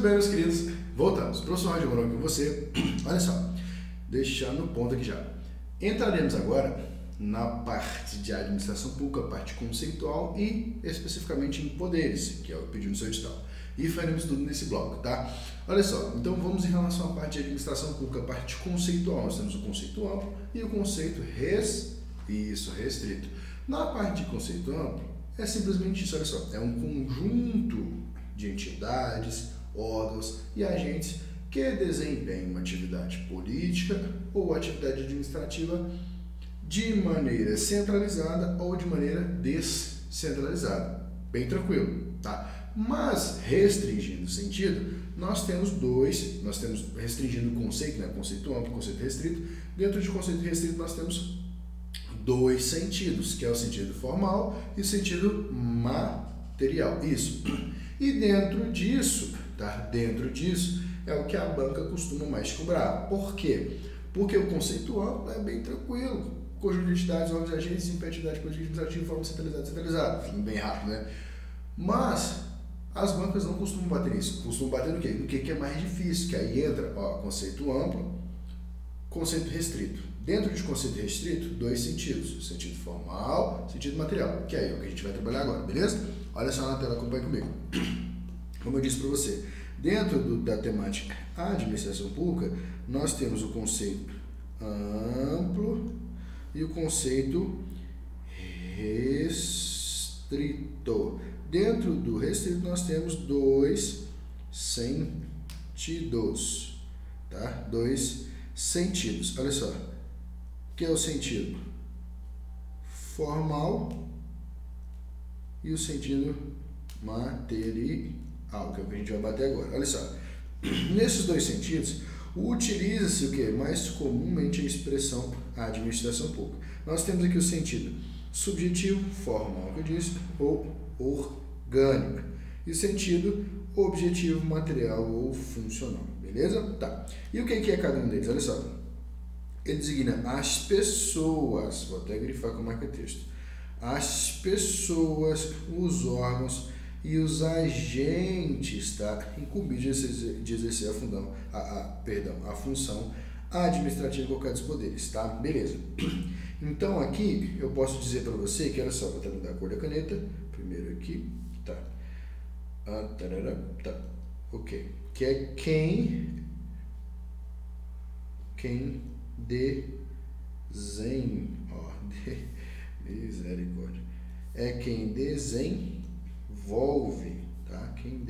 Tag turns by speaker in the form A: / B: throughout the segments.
A: bem, meus queridos, voltamos. Professor Roger Mourão com você. Olha só, deixando o ponto aqui já. Entraremos agora na parte de administração pública, a parte conceitual e especificamente em poderes, que é o pedido no seu edital. E faremos tudo nesse bloco, tá? Olha só, então vamos em relação à parte de administração pública, a parte conceitual. Nós temos o conceito amplo e o conceito restrito. Na parte de conceito amplo, é simplesmente isso, olha só, é um conjunto de entidades, órgãos e agentes que desempenham uma atividade política ou atividade administrativa de maneira centralizada ou de maneira descentralizada. Bem tranquilo, tá? Mas, restringindo o sentido, nós temos restringindo o conceito, né? Conceito amplo, conceito restrito. Dentro de conceito restrito nós temos dois sentidos, que é o sentido formal e o sentido material. Isso. E dentro disso, tá? Dentro disso é o que a banca costuma mais cobrar. Por quê? Porque o conceito amplo é bem tranquilo. Conjunto de entidades, órgãos e agentes, desempenha atividade política administrativa de forma centralizada. Bem rápido, né? Mas as bancas não costumam bater nisso. Costumam bater no quê? No que é mais difícil, que aí entra, ó, conceito amplo, conceito restrito. Dentro de conceito restrito, dois sentidos. Sentido formal, sentido material, que aí é o que a gente vai trabalhar agora, beleza? Olha só na tela, acompanha comigo. Como eu disse para você, dentro da temática administração pública, nós temos o conceito amplo e o conceito restrito. Dentro do restrito nós temos dois sentidos, tá? Dois sentidos. Olha só, que é o sentido formal e o sentido material, que é o que a gente vai bater agora. Olha só, nesses dois sentidos, utiliza-se o que? Mais comumente a expressão administração pública. Nós temos aqui o sentido subjetivo, formal, que eu disse, ou orgânico, e o sentido objetivo, material ou funcional, beleza? Tá. E o que é cada um deles? Olha só, ele designa as pessoas, vou até grifar com marca-texto, as pessoas, os órgãos e os agentes, tá, incumbidos de exercer a função administrativa em qualquer dos poderes, tá? Beleza. Então aqui eu posso dizer para você que, olha só, vou até mudar a cor da caneta, primeiro aqui, tá, tá, ok, que é quem desenha, ó, misericórdia, é quem desenvolve, tá? Quem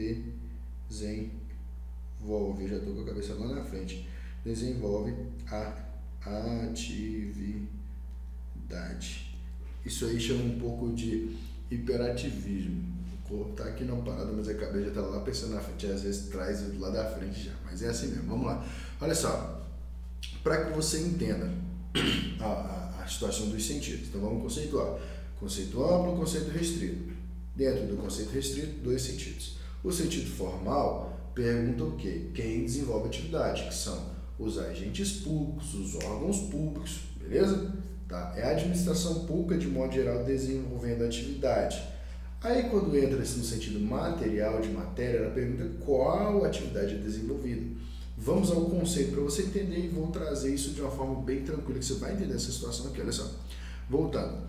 A: desenvolve, já estou com a cabeça lá na frente, desenvolve a atividade. Isso aí chama um pouco de hiperativismo. O corpo está aqui na parada, mas a cabeça já está lá pensando na frente, às vezes traz do lado da frente já, mas é assim mesmo. Vamos lá. Olha só, para que você entenda a situação dos sentidos. Então vamos conceituar. Conceito amplo, conceito restrito. Dentro do conceito restrito, dois sentidos. O sentido formal pergunta o quê? Quem desenvolve a atividade, que são os agentes públicos, os órgãos públicos, beleza? Tá? É a administração pública, de modo geral, desenvolvendo a atividade. Aí, quando entra no sentido material, de matéria, ela pergunta qual atividade é desenvolvida. Vamos ao conceito para você entender e vou trazer isso de uma forma bem tranquila, que você vai entender essa situação aqui, olha só. Voltando.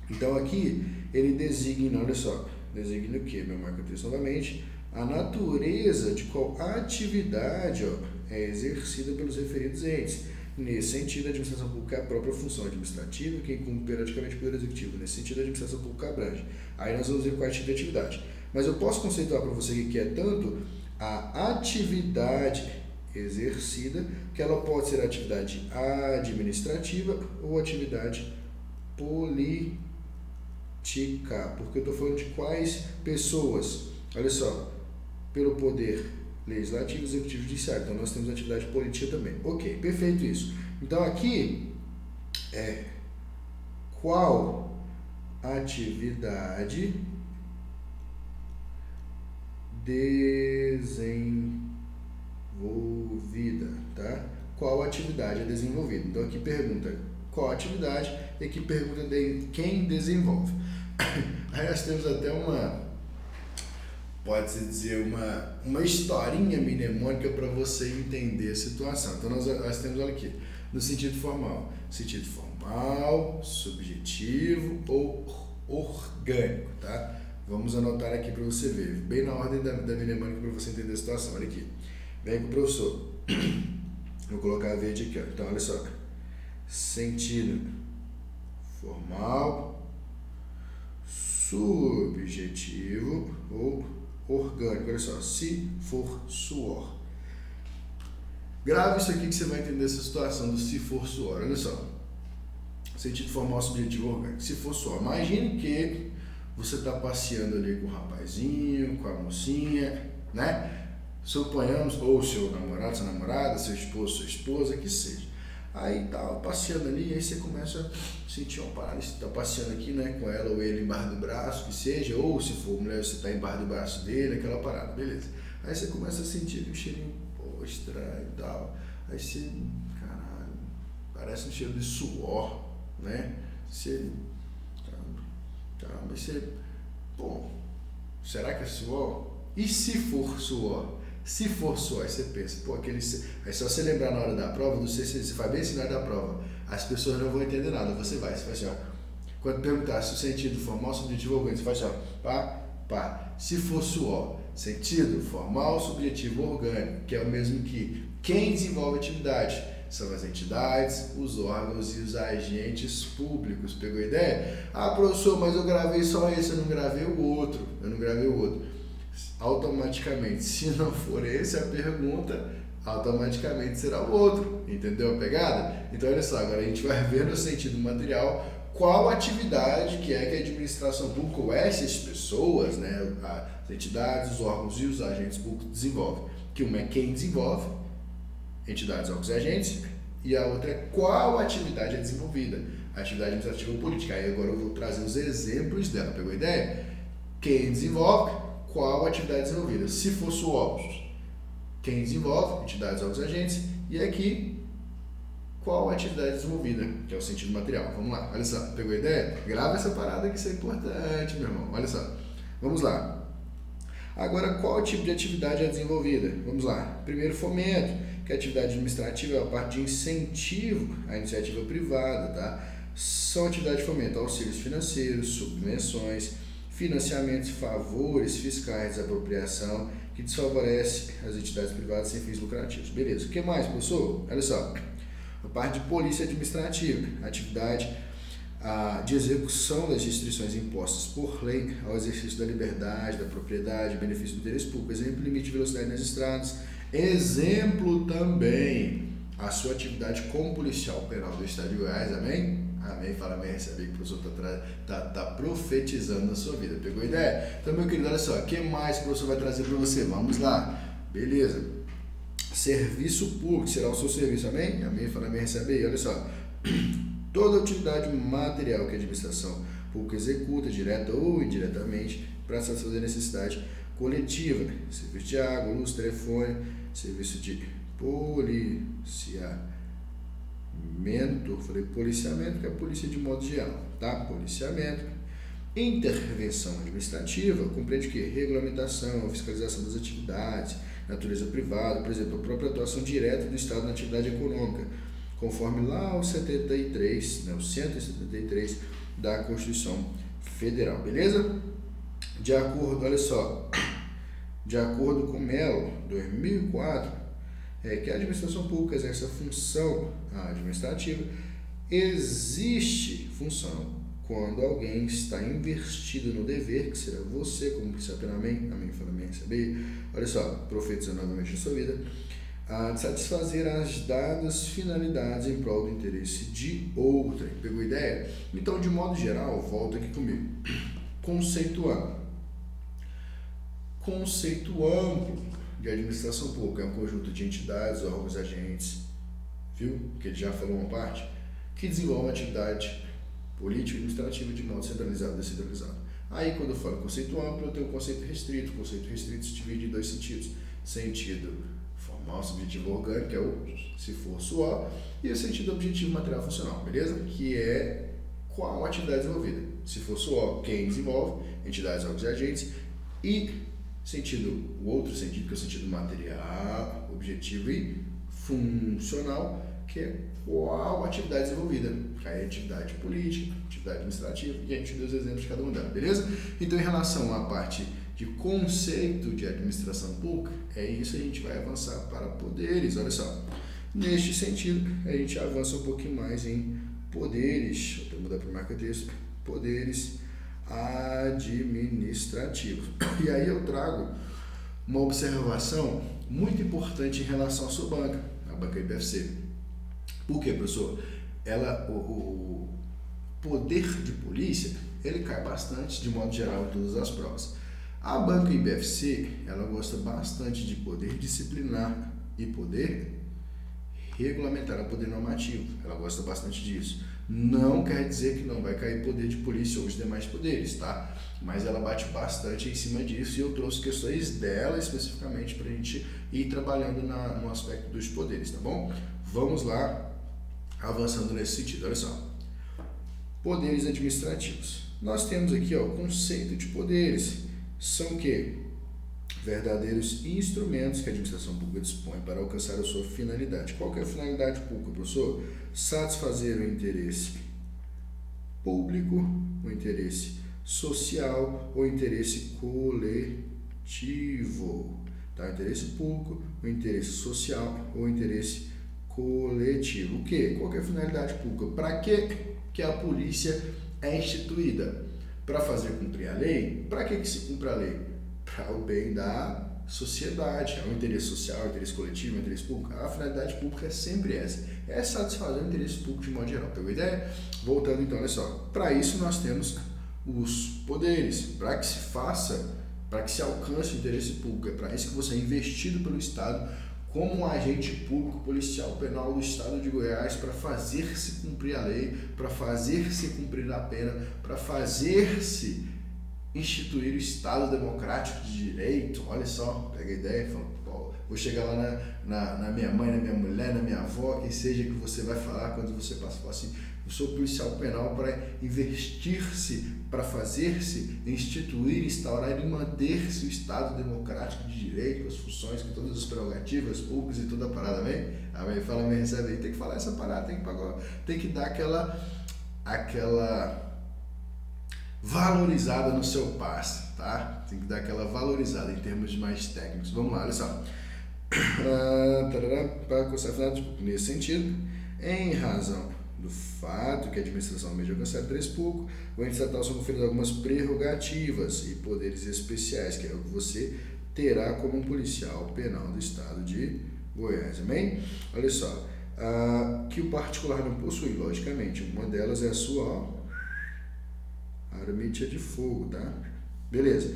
A: Então, aqui, ele designa, olha só, designa o quê? Meu marca-texto novamente. A natureza de qual atividade, ó, é exercida pelos referidos entes. Nesse sentido, a administração pública é a própria função administrativa que incumbe periodicamente o Poder Executivo. Nesse sentido, a administração pública abrange. Aí nós vamos ver qual é a tipo de atividade. Mas eu posso conceituar para você que é tanto a atividade exercida, que ela pode ser atividade administrativa ou atividade política. Porque eu estou falando de quais pessoas? Olha só, pelo poder legislativo, executivo e judiciário. Então nós temos atividade política também. Ok, perfeito isso. Então aqui é qual atividade desenvolvida, tá? Qual atividade é desenvolvida? Então aqui pergunta qual atividade e aqui pergunta de quem desenvolve. Aí nós temos até pode-se dizer, uma historinha mnemônica para você entender a situação. Então nós temos, olha aqui, no sentido formal, subjetivo ou orgânico, tá? Vamos anotar aqui para você ver, bem na ordem da mnemônica para você entender a situação. Olha aqui, vem com o professor, vou colocar a verde aqui, ó. Então olha só, sentido formal, subjetivo ou orgânico. Olha só, se for suor. Grave isso aqui que você vai entender essa situação do se for suor. Olha só, sentido formal, subjetivo, orgânico. Se for suor, imagine que você está passeando ali com o rapazinho, com a mocinha, né? Suponhamos, ou seu namorado, sua namorada, seu esposo, sua esposa, que seja. Aí tá passeando ali, aí você começa a sentir uma parada, você tá passeando aqui, né, com ela ou ele embaixo do braço, que seja, ou se for mulher, você tá embaixo do braço dele, aquela parada, beleza. Aí você começa a sentir um cheirinho, pô, estranho e tal. Aí você, caralho, parece um cheiro de suor, né? Você, caramba, você, pô, será que é suor? E se for suor? Se for suor, aí você pensa, pô, aí só você lembrar na hora da prova, não sei se você faz bem assim na hora da prova, as pessoas não vão entender nada, você faz assim, ó, quando perguntar se o sentido formal, subjetivo ou orgânico, você faz assim, ó, pá, se for suor, sentido formal, subjetivo ou orgânico, que é o mesmo que quem desenvolve atividade, são as entidades, os órgãos e os agentes públicos, pegou a ideia? Ah, professor, mas eu gravei só esse, eu não gravei o outro. Automaticamente, se não for esse a pergunta, automaticamente será o outro, entendeu a pegada? Então olha só, agora a gente vai ver no sentido material qual atividade que a administração pública ou essas pessoas, né, as entidades, os órgãos e os agentes públicos desenvolvem. Que uma é quem desenvolve, entidades, órgãos e agentes, e a outra é qual atividade é desenvolvida, a atividade administrativa ou política. Aí agora eu vou trazer os exemplos dela, pegou a ideia? Quem desenvolve, qual atividade desenvolvida. Se fosse o óbvio, quem desenvolve, entidades, órgãos e agentes, e aqui, qual atividade desenvolvida, que é o sentido material. Vamos lá, olha só, pegou a ideia? Grava essa parada que isso é importante, meu irmão, olha só. Vamos lá. Agora, qual tipo de atividade é desenvolvida? Vamos lá. Primeiro, fomento, que a atividade administrativa é a parte de incentivo à iniciativa privada, tá? São atividades de fomento, auxílios financeiros, subvenções, financiamentos, favores fiscais, desapropriação, que desfavorece as entidades privadas sem fins lucrativos. Beleza. O que mais, professor? Olha só. A parte de polícia administrativa, atividade de execução das restrições impostas por lei ao exercício da liberdade, da propriedade, benefício do interesse público. Exemplo, limite de velocidade nas estradas. Exemplo também, a sua atividade como policial penal do Estado de Goiás, amém? Amém, fala amém, recebe que o professor tá profetizando na sua vida, pegou a ideia? Então, meu querido, olha só, o que mais que o professor vai trazer para você? Vamos lá, beleza. Serviço público, será o seu serviço, amém? Amém, fala amém, recebe aí, olha só. Toda atividade material que a administração pública executa, direta ou indiretamente, para satisfazer a necessidade coletiva, né? Serviço de água, luz, telefone, serviço de policiamento, falei policiamento, que é a polícia de modo geral, tá? Policiamento, intervenção administrativa, compreende o quê? Regulamentação, fiscalização das atividades, natureza privada, por exemplo, a própria atuação direta do Estado na atividade econômica, conforme lá o 73, né, o 173 da Constituição Federal, beleza? De acordo, olha só, de acordo com Mello, 2004, que a administração pública exerce a função administrativa, existe função quando alguém está investido no dever, que será você como policial penal, amém, fala amém, sabe? Olha só, profetizando novamente na sua vida, de satisfazer as dadas finalidades em prol do interesse de outra. Pegou a ideia? Então, de modo geral, volta aqui comigo. Conceito amplo de administração pública é um conjunto de entidades, órgãos e agentes, viu? Que ele já falou uma parte, que desenvolve uma atividade política e administrativa de modo centralizado e descentralizado. Aí, quando eu falo conceito amplo, eu tenho o conceito restrito. O conceito restrito se divide em dois sentidos. Sentido formal, subjetivo, orgânico, que é o se for suor, e o sentido objetivo material funcional, beleza? Que é qual atividade desenvolvida. Se for suor, quem desenvolve, entidades, órgãos e agentes, e o outro sentido, que é o sentido material, objetivo e funcional, que é qual atividade desenvolvida. Aí atividade política, atividade administrativa, e a gente deu os exemplos de cada uma delas, beleza? Então, em relação à parte de conceito de administração pública, é isso que a gente vai avançar para poderes. Olha só, neste sentido, a gente avança um pouquinho mais em poderes. Vou mudar para marca texto, poderes administrativos. E aí eu trago uma observação muito importante em relação à sua banca, a banca IBFC. Por quê, professor? O poder de polícia, ele cai bastante, de modo geral, em todas as provas. A banca IBFC, ela gosta bastante de poder disciplinar e poder regulamentar, poder normativo. Ela gosta bastante disso. Não quer dizer que não vai cair poder de polícia ou os demais poderes, tá? Mas ela bate bastante em cima disso e eu trouxe questões dela especificamente para a gente ir trabalhando no aspecto dos poderes, tá bom? Vamos lá, avançando nesse sentido. Olha só, poderes administrativos. Nós temos aqui o conceito de poderes. São o quê? Verdadeiros instrumentos que a administração pública dispõe para alcançar a sua finalidade. Qual que é a finalidade pública, professor? Satisfazer o interesse público, o interesse social ou interesse coletivo. Tá? O interesse público, o interesse social ou interesse coletivo. O quê? Qual que é a finalidade pública? Para que a polícia é instituída? Para fazer cumprir a lei? Para que se cumpre a lei? Para o bem da sociedade, é o interesse social, o interesse coletivo, o interesse público. A finalidade pública é sempre essa, é satisfazer o interesse público de modo geral. Pegou a ideia? Voltando então, olha só, para isso nós temos os poderes, para que se faça, para que se alcance o interesse público, é para isso que você é investido pelo Estado como um agente público, policial, penal do Estado de Goiás para fazer-se cumprir a lei, para fazer-se cumprir a pena, para fazer-se instituir o Estado democrático de direito. Olha só, pega a ideia e fala, pô, vou chegar lá na minha mãe, na minha mulher, na minha avó, quem seja que você vai falar quando você passa, fala assim, eu sou policial penal para investir-se, para fazer-se, instituir, instaurar e manter-se o Estado democrático de direito, com as funções, com todas as prerrogativas públicas e toda a parada, amém? Amém? Fala, me recebe aí, tem que falar essa parada, tem que dar aquela valorizada no seu passe, tá? Tem que dar aquela valorizada em termos mais técnicos. Vamos lá, olha só. Para alcançar nesse sentido, em razão do fato que a administração almeja alcançar interesse público, o ente estatal são conferidas algumas prerrogativas e poderes especiais, que é o que você terá como um policial penal do Estado de Goiás, amém? Olha só, que o particular não possui, logicamente, uma delas é a sua arma de fogo, tá? Beleza.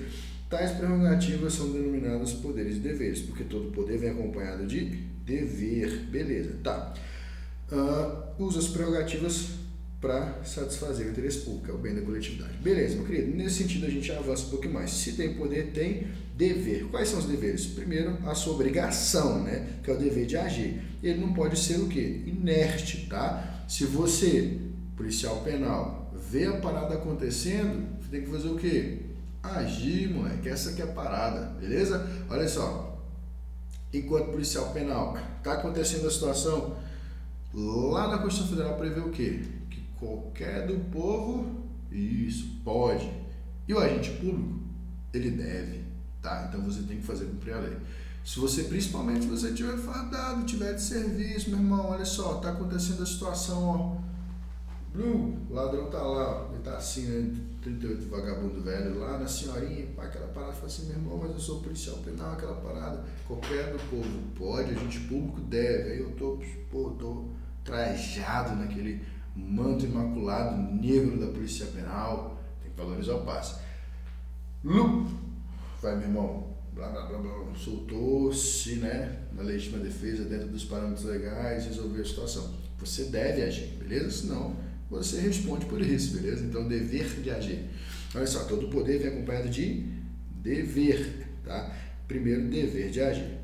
A: Tais prerrogativas são denominadas poderes e deveres, porque todo poder vem acompanhado de dever, beleza, tá? Usa as prerrogativas para satisfazer o interesse público, é o bem da coletividade. Beleza, meu querido, nesse sentido a gente avança um pouquinho mais. Se tem poder, tem dever. Quais são os deveres? Primeiro, a sua obrigação, né? Que é o dever de agir. Ele não pode ser o quê? Inerte, tá? Se você, policial penal, vê a parada acontecendo, você tem que fazer o quê? Agir, moleque. Essa que é a parada, beleza? Olha só, enquanto policial penal, tá acontecendo a situação, lá na Constituição Federal prevê o quê? Que qualquer do povo, isso, pode. E o agente público, ele deve, tá? Então você tem que fazer cumprir a lei. Se você, principalmente se você estiver fardado, tiver de serviço, meu irmão, olha só, tá acontecendo a situação, ó. Blue, o ladrão tá lá, ó, ele tá assim, né? 38 vagabundo velho lá na senhorinha, pá, aquela parada, fala assim, meu irmão, mas eu sou policial penal, aquela parada, qualquer do povo pode, agente público deve. Aí eu tô trajado naquele manto imaculado negro da polícia penal, tem que valorizar o passe. Vai, meu irmão, blá blá blá blá, soltou-se, né, na legítima defesa dentro dos parâmetros legais, resolveu a situação. Você deve agir, beleza? Senão você responde por isso, beleza? Então, dever de agir. Olha só, todo poder vem acompanhado de dever, tá? Primeiro, dever de agir.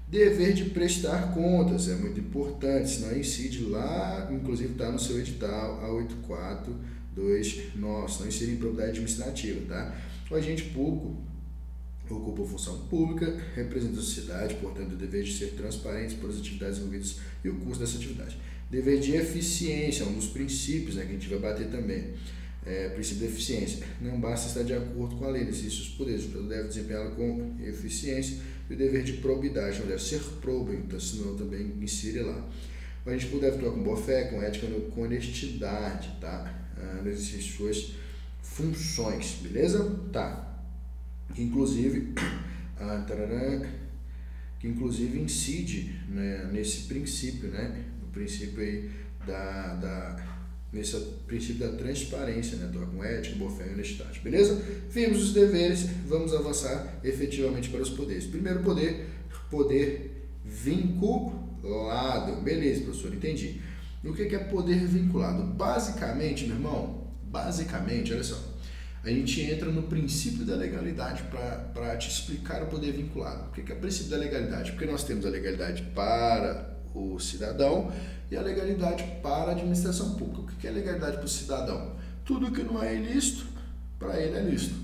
A: Dever de prestar contas, é muito importante, senão incide lá, inclusive está no seu edital, a 842, nossa, não incide em propriedade administrativa, tá? O agente público, ocupa função pública, representa a sociedade, portanto, o dever de ser transparente por as atividades envolvidas e o custo dessa atividade. Dever de eficiência, um dos princípios, né, que a gente vai bater também. Princípio de eficiência. Não basta estar de acordo com a lei, existe os poderes, então deve desempenhá-la com eficiência. E o dever de probidade, não deve ser probo, então, senão também insire lá. A gente deve atuar com boa fé, com ética, com honestidade, tá? No exercício de suas funções, beleza? Tá. Inclusive, que inclusive incide, né, nesse princípio, né? No princípio aí nesse princípio da transparência, né? Atuar com ética, boa fé e honestidade, beleza? Vimos os deveres, vamos avançar efetivamente para os poderes. Primeiro poder vinculado. Beleza, professor, entendi. O que é poder vinculado? Basicamente, meu irmão, olha só, a gente entra no princípio da legalidade para te explicar o poder vinculado. O que é o princípio da legalidade? Porque nós temos a legalidade para o cidadão e a legalidade para a administração pública. O que é legalidade para o cidadão? Tudo que não é ilícito, para ele é lícito.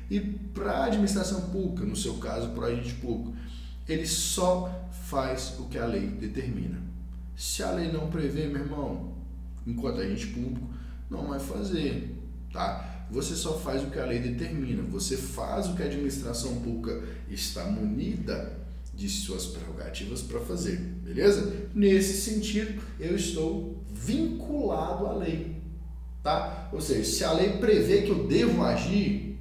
A: E para a administração pública, no seu caso, para o agente público, ele só faz o que a lei determina. Se a lei não prevê, meu irmão, enquanto agente público, não vai fazer, tá? Você só faz o que a lei determina, você faz o que a administração pública está munida de suas prerrogativas para fazer, beleza? Nesse sentido, eu estou vinculado à lei, tá? Ou seja, se a lei prevê que eu devo agir,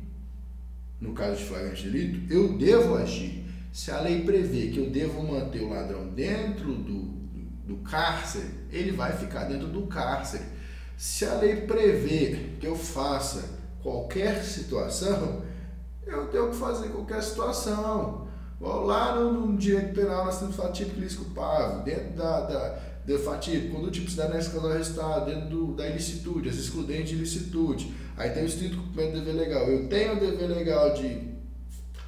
A: no caso de flagrante delito, eu devo agir. Se a lei prevê que eu devo manter o ladrão dentro do cárcere, ele vai ficar dentro do cárcere. Se a lei prevê que eu faça qualquer situação, eu tenho que fazer qualquer situação. Lá no direito penal nós temos fato típico e ilícito culpável, dentro do fato típico, quando o tipo se dá nessa causa resultado, dentro da ilicitude, as excludentes de ilicitude. Aí tem o estrito cumprimento do dever legal. Eu tenho o dever legal de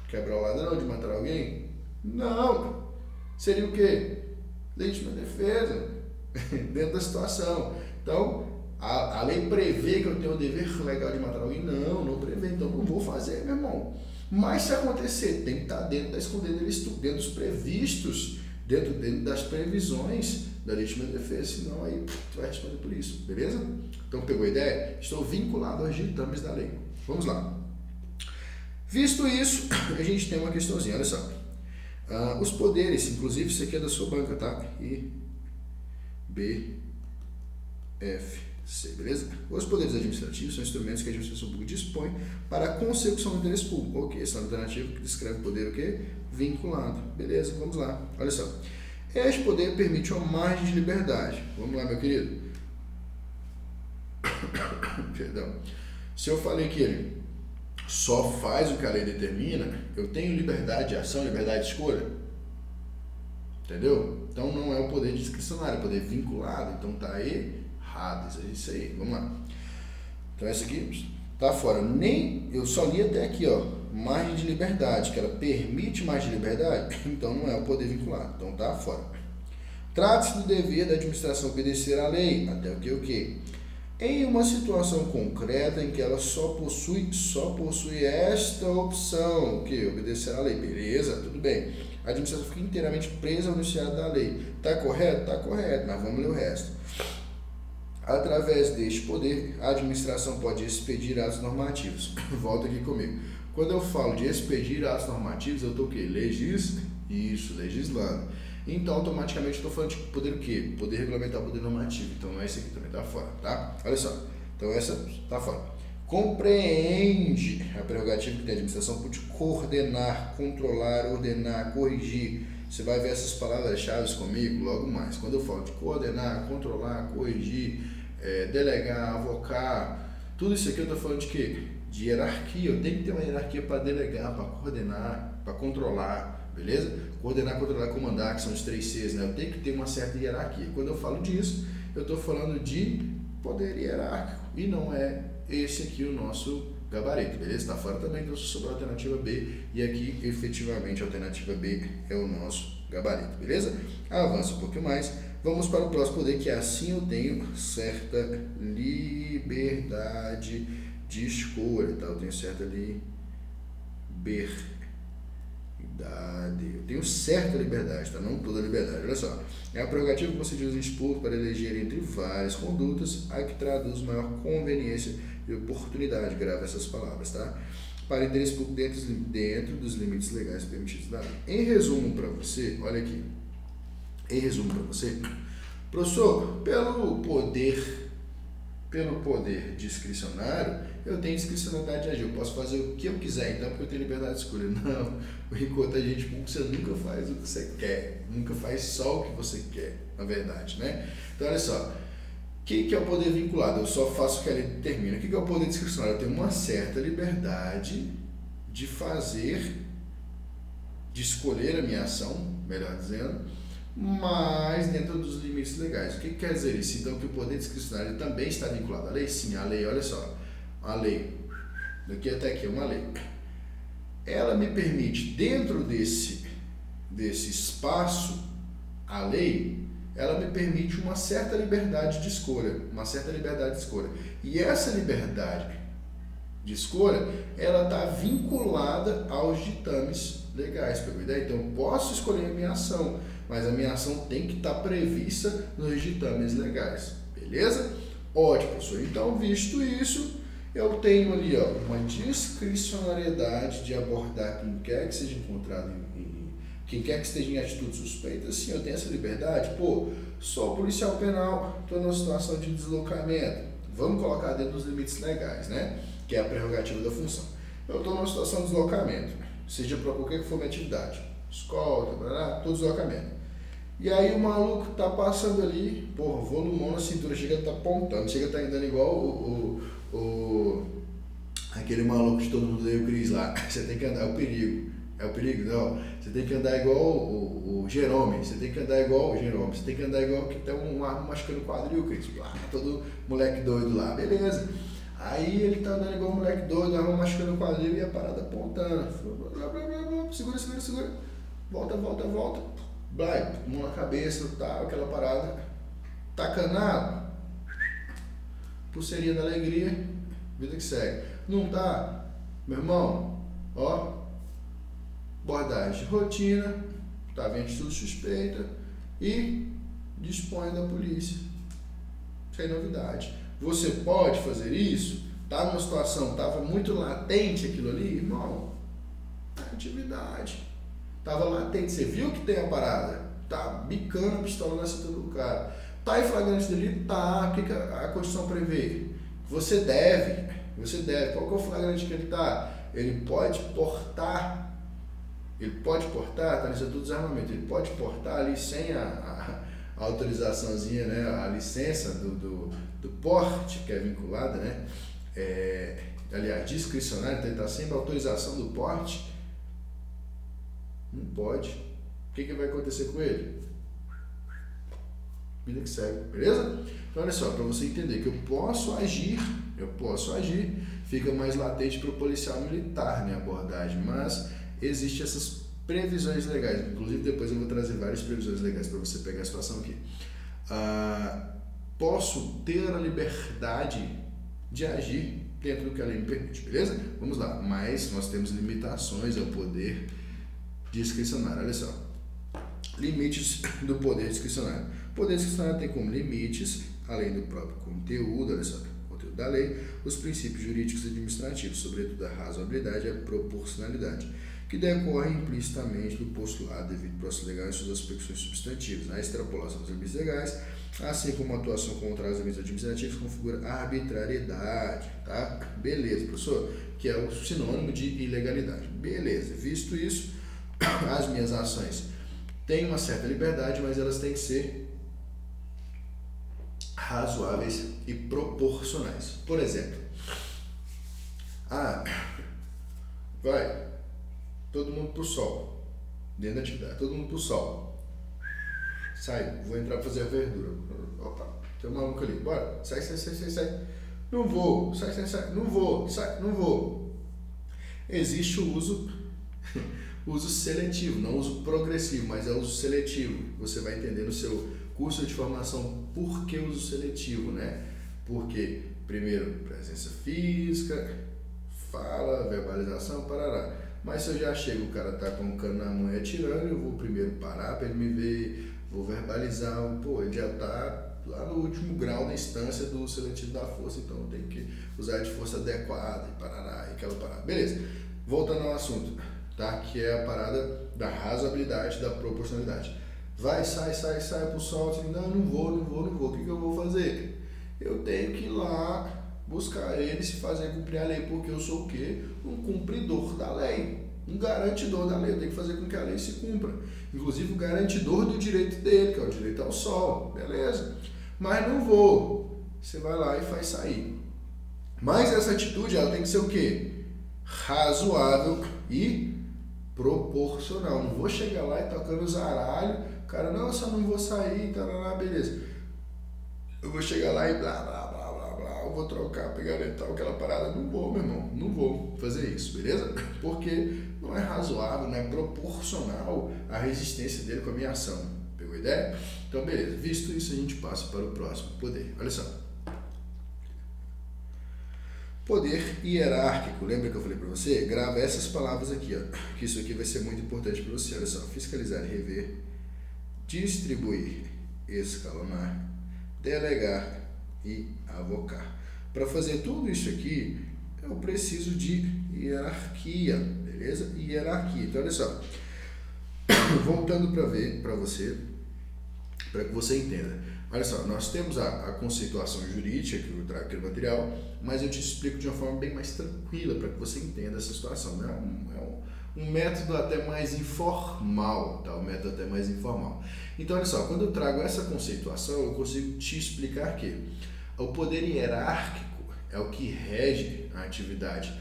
A: quebrar o ladrão, de matar alguém? Não. Seria o quê? Legítima defesa, dentro da situação. Então, a lei prevê que eu tenho o dever legal de matar alguém? Não prevê, então não vou fazer, meu irmão. Mas se acontecer, tem que estar dentro da excludente delito, dentro dos previstos, dentro das previsões da legítima defesa, senão aí tu vai responder por isso, beleza? Então pegou a ideia? Estou vinculado aos ditames da lei. Vamos lá. Visto isso, a gente tem uma questãozinha, olha só. Os poderes, inclusive isso aqui é da sua banca, tá? I, B, F, C, beleza? Os poderes administrativos são instrumentos que a administração pública dispõe para a consecução do interesse público. Ok, essa é a alternativa que descreve o poder o quê? Vinculado. Beleza, vamos lá. Olha só. Este poder permite uma margem de liberdade. Vamos lá, meu querido. Perdão. Se eu falei que ele só faz o que a lei determina, eu tenho liberdade de ação, liberdade de escolha. Entendeu? Então não é o poder discricionário, é o poder vinculado. Então tá errado. É isso aí. Vamos lá. Então essa aqui tá fora. Eu só li até aqui, ó. Margem de liberdade, que ela permite margem de liberdade, então não é o poder vinculado. Então tá fora. Trata-se do dever da administração obedecer à lei. Até o que? Em uma situação concreta em que ela só possui esta opção, o que? Obedecer à lei. Beleza, tudo bem. A administração fica inteiramente presa ao enunciado da lei. Tá correto? Tá correto, mas vamos ler o resto. Através deste poder, a administração pode expedir atos normativos. Volta aqui comigo. Quando eu falo de expedir atos normativos, eu estou o quê? Legislando. Então, automaticamente, eu estou falando de poder o quê? Poder regulamentar, poder normativo. Então, esse aqui também está fora, tá? Olha só. Então, essa está fora. Compreende a prerrogativa que tem a administração por coordenar, controlar, ordenar, corrigir. Você vai ver essas palavras-chave comigo logo mais. Quando eu falo de coordenar, controlar, corrigir, delegar, avocar, tudo isso aqui eu estou falando de quê? De hierarquia. Eu tenho que ter uma hierarquia para delegar, para coordenar, para controlar, beleza? Coordenar, controlar, comandar, que são os 3 Cs, né? Eu tenho que ter uma certa hierarquia. Quando eu falo disso, eu estou falando de poder hierárquico e não é esse aqui o nosso gabarito, beleza? Está fora também, então sobrou a alternativa B e aqui efetivamente a alternativa B é o nosso gabarito, beleza? Avança um pouquinho mais, vamos para o próximo poder, que assim eu tenho certa liberdade de escolha, tá? Eu tenho certa Eu tenho certa liberdade, tá? Não toda liberdade. Olha só. É a prerrogativa que você diz expor para eleger entre várias condutas a que traduz maior conveniência e oportunidade. Grava essas palavras, tá? Para interesse público dentro dos limites legais permitidos da lei. Em resumo para você, olha aqui. Em resumo para você, professor, pelo poder discricionário, eu tenho discricionalidade de agir, eu posso fazer o que eu quiser, então porque eu tenho liberdade de escolha. Não, enquanto agente público você nunca faz o que você quer, nunca faz só o que você quer, na verdade, né? Então olha só, o que é o poder vinculado? Eu só faço o que a lei determina. O que é o poder discricionário? Eu tenho uma certa liberdade de escolher a minha ação, melhor dizendo, mas dentro dos limites legais. O que quer dizer isso? Então, que o poder discricionário também está vinculado à lei? Sim, a lei, olha só, a lei, daqui até aqui é uma lei, ela me permite, dentro desse espaço, a lei, ela me permite uma certa liberdade de escolha, e essa liberdade de escolha, ela está vinculada aos ditames legais, pegou a ideia? Então, eu posso escolher a minha ação, mas a minha ação tem que estar prevista nos ditames legais, beleza? Ótimo, professor. Então, visto isso, eu tenho ali uma discricionariedade de abordar quem quer que seja encontrado quem quer que esteja em atitude suspeita. Sim, eu tenho essa liberdade. Pô, sou policial penal, estou numa situação de deslocamento. Vamos colocar dentro dos limites legais, né? Que é a prerrogativa da função. Eu estou numa situação de deslocamento, seja para qualquer que for minha atividade, escolta, todo deslocamento. E aí o maluco tá passando ali, porra, volumão na cintura, chega a tá apontando, chega a tá andando igual aquele maluco de todo mundo deu o Cris lá. Você tem que andar, é o perigo. É o perigo? Não. Você tem que andar igual o Jerome, você tem que andar igual que tem um arma machucando o quadril, Cris. Todo moleque doido lá, beleza. Aí ele tá andando igual um moleque doido, arma machucando o quadril e a parada apontando. Segura. Volta. Vai, mão na cabeça, tá, aquela parada. Tá canado? Pulseirinha da alegria, vida que segue. Não tá? Meu irmão, ó, abordagem de rotina, tá vendo tudo suspeita e dispõe da polícia. Sem novidade. Você pode fazer isso? Tá numa situação, tava muito latente aquilo ali, irmão? Atividade. Tava latente, você viu que tem a parada? Tá bicando a pistola na cintura do cara. Tá em flagrante delito? Tá. O que a Constituição prevê? Você deve. Qual que é o flagrante que ele tá? Ele pode portar, tá no Estatuto do Desarmamento, ele pode portar ali sem a autorizaçãozinha, né? A licença do porte, que é vinculada, né? Aliás, discricionário, então ele tá sem a autorização do porte. Não pode. O que vai acontecer com ele? Vida que segue, beleza? Então olha só, para você entender que eu posso agir, fica mais latente para o policial militar minha abordagem, mas existem essas previsões legais, inclusive depois eu vou trazer várias previsões legais para você pegar a situação aqui. Posso ter a liberdade de agir dentro do que a lei me permite, beleza? Vamos lá, mas nós temos limitações ao poder discricionário. Olha só, limites do poder discricionário. O poder discricionário tem como limites, além do próprio conteúdo, olha só, conteúdo da lei, os princípios jurídicos e administrativos, sobretudo a razoabilidade e a proporcionalidade, que decorrem implicitamente do postulado devido processo legal em suas aspecções substantivas. A extrapolação dos limites legais, assim como a atuação contrária aos limites administrativos, configura arbitrariedade, tá? Beleza, professor, que é o sinônimo de ilegalidade. Beleza, visto isso, as minhas ações têm uma certa liberdade, mas elas têm que ser razoáveis e proporcionais. Por exemplo, vai todo mundo pro sol, dentro da atividade, todo mundo pro sol. Sai, vou entrar pra fazer a verdura. Opa, tem um maluco ali, bora, sai. Não vou, sai, não vou. Existe o uso seletivo, não uso progressivo, mas é uso seletivo. Você vai entender no seu curso de formação por que uso seletivo, né? Porque, primeiro, presença física, fala, verbalização, parará. Mas se eu já chego, o cara tá com o cano na mão e atirando, eu vou primeiro parar para ele me ver, vou verbalizar, pô, ele já tá lá no último grau da instância do seletivo da força, então eu tenho que usar de força adequada e parará, e aquela parada. Beleza, voltando ao assunto, tá? Que é a parada da razoabilidade, da proporcionalidade. Vai, sai pro sol, assim, não vou, o que eu vou fazer? Eu tenho que ir lá buscar ele, se fazer cumprir a lei, porque eu sou o quê? Um cumpridor da lei, um garantidor da lei, eu tenho que fazer com que a lei se cumpra, inclusive o garantidor do direito dele, que é o direito ao sol, beleza? Mas não vou, você vai lá e faz sair. Mas essa atitude, ela tem que ser o quê? Razoável e proporcional. Não vou chegar lá e tocando os zaralhos, cara, não, eu só não vou sair, tá, beleza. Eu vou chegar lá e blá, blá, blá, blá, blá, eu vou trocar, pegar letal, aquela parada. Não vou, meu irmão, não vou fazer isso, beleza? Porque não é razoável, não é proporcional a resistência dele com a minha ação. Pegou a ideia? Então, beleza. Visto isso, a gente passa para o próximo poder. Olha só. Poder hierárquico. Lembra que eu falei para você? Grava essas palavras aqui, ó, que isso aqui vai ser muito importante para você. Olha só. Fiscalizar e rever. Distribuir, escalonar, delegar e avocar. Para fazer tudo isso aqui, eu preciso de hierarquia, beleza? Hierarquia. Então, olha só. Voltando para você, para que você entenda. Olha só, nós temos a conceituação jurídica que eu trago aqui no material, mas eu te explico de uma forma bem mais tranquila para que você entenda essa situação. Né? Um método até mais informal, tá? Um método até mais informal. Então, olha só, quando eu trago essa conceituação, eu consigo te explicar que o poder hierárquico é o que rege a atividade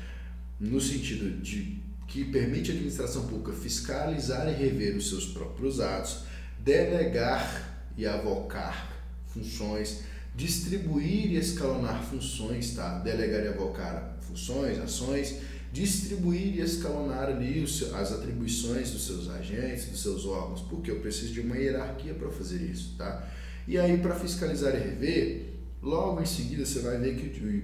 A: no sentido de que permite à administração pública fiscalizar e rever os seus próprios atos, delegar e avocar funções, distribuir e escalonar funções, tá? Delegar e avocar funções, ações, distribuir e escalonar ali as atribuições dos seus agentes, dos seus órgãos, porque eu preciso de uma hierarquia para fazer isso, tá? E aí, para fiscalizar e rever, logo em seguida você vai ver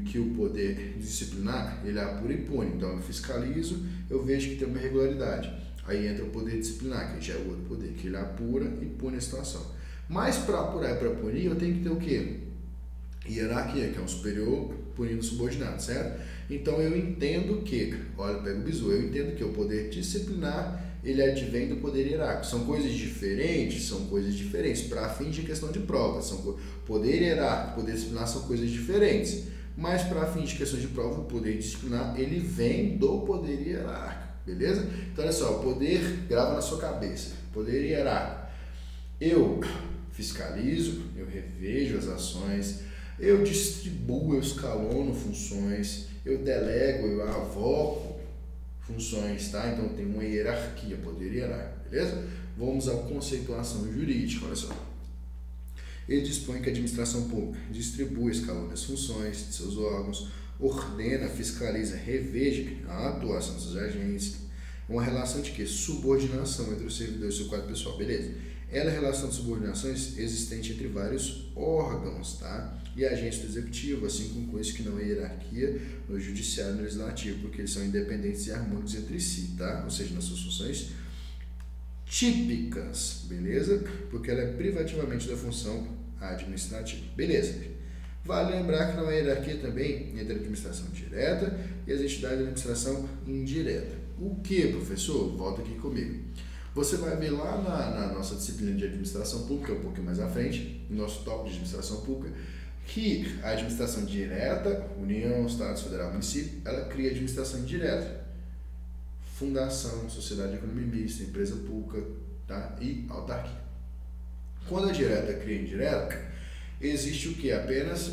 A: que o poder disciplinar, ele apura e pune. Então eu fiscalizo, eu vejo que tem uma irregularidade. Aí entra o poder disciplinar, que já é o outro poder, que ele apura e pune a situação. Mas para apurar e para punir, eu tenho que ter o quê? Hierarquia, que é um superior punindo o subordinado, certo? Então eu entendo que, olha, pega o bizu, eu entendo que o poder disciplinar, ele advém do poder hierárquico. São coisas diferentes, para fins de questão de prova. Poder hierárquico, poder disciplinar são coisas diferentes, mas para fins de questão de prova, o poder disciplinar, ele vem do poder hierárquico, beleza? Então olha só, o poder, grava na sua cabeça, poder hierárquico. Eu fiscalizo, eu revejo as ações, eu distribuo, eu escalono funções, eu delego, eu avoco funções, tá? Então tem uma hierarquia, poder hierárquico, beleza? Vamos à conceituação jurídica, olha só. Ele dispõe que a administração pública distribui, escalona as funções de seus órgãos, ordena, fiscaliza, reveja a atuação dos seus agentes, uma relação de quê? Subordinação entre o servidor e o seu quadro pessoal, beleza? Ela é a relação de subordinações existente entre vários órgãos, tá? E agentes do executivo, assim como coisas que não é hierarquia no judiciário e no legislativo, porque eles são independentes e harmônicos entre si, tá? Ou seja, nas suas funções típicas, beleza? Porque ela é privativamente da função administrativa, beleza? Vale lembrar que não é hierarquia também entre a administração direta e as entidades de administração indireta. O que, professor? Volta aqui comigo. Você vai ver lá na nossa disciplina de administração pública, um pouquinho mais à frente, no nosso tópico de administração pública, que a administração direta, União, Estados, Federal, Município, ela cria administração indireta. Fundação, sociedade de economia mista, empresa pública, tá? E autarquia. Quando a direta cria indireta, existe o que? Apenas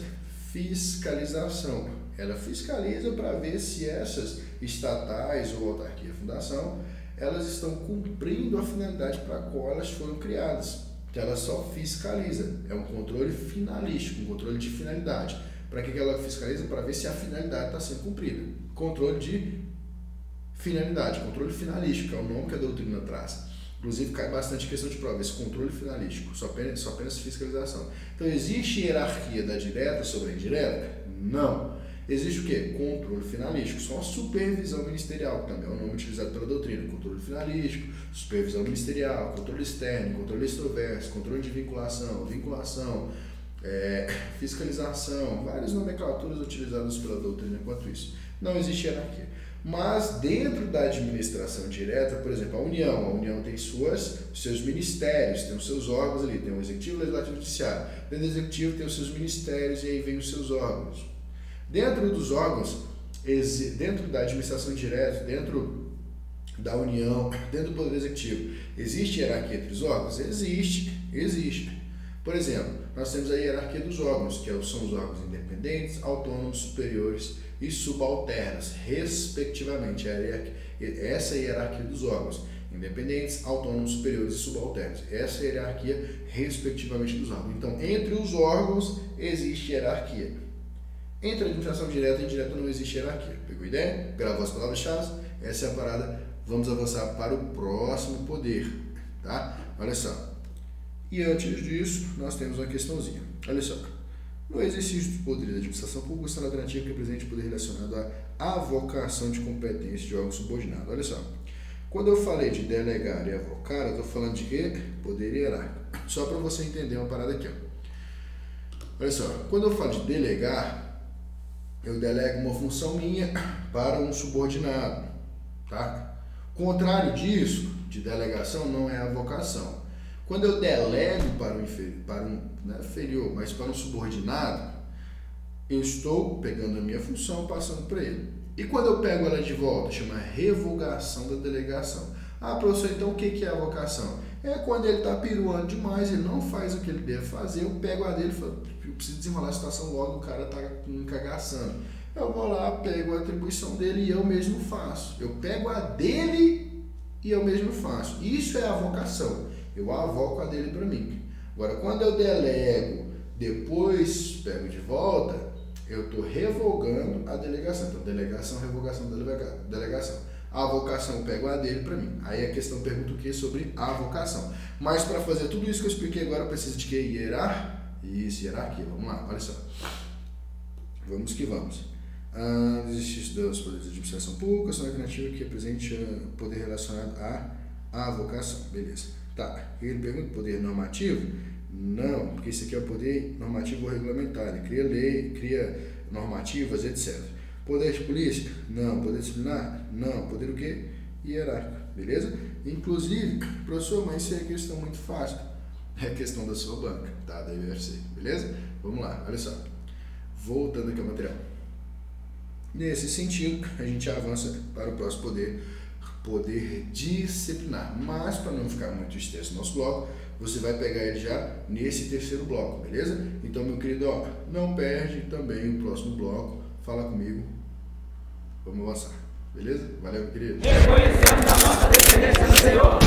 A: fiscalização. Ela fiscaliza para ver se essas estatais ou autarquia, fundação, elas estão cumprindo a finalidade para a qual elas foram criadas. Então ela só fiscaliza, é um controle finalístico, um controle de finalidade. Para que ela fiscaliza? Para ver se a finalidade está sendo cumprida. Controle de finalidade, controle finalístico, é o nome que a doutrina traz. Inclusive cai bastante questão de prova, esse controle finalístico, só apenas fiscalização. Então existe hierarquia da direta sobre a indireta? Não. Existe o quê? Controle finalístico, só a supervisão ministerial, que também é o nome utilizado pela doutrina. Controle finalístico, supervisão ministerial, controle externo, controle extroverso, controle de vinculação, fiscalização, várias nomenclaturas utilizadas pela doutrina quanto isso. Não existe hierarquia. Mas dentro da administração direta, por exemplo, a União tem seus ministérios, tem os seus órgãos ali, tem o Executivo, Legislativo e Judiciário. Dentro do Executivo tem os seus ministérios e aí vem os seus órgãos. Dentro dos órgãos, dentro da administração direta, dentro da União, dentro do Poder Executivo, existe hierarquia entre os órgãos? Existe. Por exemplo, nós temos a hierarquia dos órgãos, que são os órgãos independentes, autônomos, superiores e subalternos, respectivamente. Essa é a hierarquia dos órgãos, independentes, autônomos, superiores e subalternos. Essa é a hierarquia, respectivamente, dos órgãos. Então, entre os órgãos existe hierarquia. Entre a administração direta e indireta não existe hierarquia. Pegou a ideia? Gravou as palavras-chave? Essa é a parada. Vamos avançar para o próximo poder, tá? Olha só. E antes disso, nós temos uma questãozinha. Olha só. No exercício do poder da administração pública, está na alternativa que apresente o poder relacionado à avocação de competência de órgão subordinado. Olha só. Quando eu falei de delegar e avocar, eu estou falando de quê? Poder hierárquico. Só para você entender uma parada aqui, ó. Olha só. Quando eu falo de delegar, eu delego uma função minha para um subordinado, tá? Contrário disso, de delegação, não é avocação. Quando eu delego para um inferior, mas para um subordinado, eu estou pegando a minha função, passando para ele. E quando eu pego ela de volta, chama revogação da delegação. Ah, professor, então o que é avocação? É quando ele está piruando demais, ele não faz o que ele deve fazer, eu pego a dele e falo, eu preciso desenrolar a situação logo, o cara está encagaçando. Eu vou lá, pego a atribuição dele e eu mesmo faço. Eu pego a dele e eu mesmo faço. Isso é avocação. Eu avoco a dele para mim. Agora, quando eu delego, depois pego de volta, eu estou revogando a delegação. Então, delegação, revogação da delegação. A avocação eu pego a dele para mim. Aí a questão pergunta o que sobre a avocação. Mas para fazer tudo isso que eu expliquei agora, eu preciso de quê? Hierarquia. Vamos lá, olha só. Vamos que vamos. Exercício dos poderes de administração pública, são alternativa que apresente poder relacionado à avocação. Beleza. Tá, ele pergunta poder normativo? Não, porque isso aqui é o poder normativo ou regulamentar. Ele cria lei, cria normativas, etc. Poder de polícia? Não. Poder disciplinar? Não. Poder o quê? Hierárquico, beleza? Inclusive, professor, mas isso é questão muito fácil. É questão da sua banca, tá? Da UFC, beleza? Vamos lá, olha só. Voltando aqui ao material. Nesse sentido, a gente avança para o próximo poder disciplinar. Mas, para não ficar muito extenso no nosso bloco, você vai pegar ele já nesse terceiro bloco, beleza? Então, meu querido, ó, não perde também o próximo bloco. Fala comigo. Vamos avançar, beleza? Valeu, meu querido. Reconhecemos a nossa dependência do Senhor.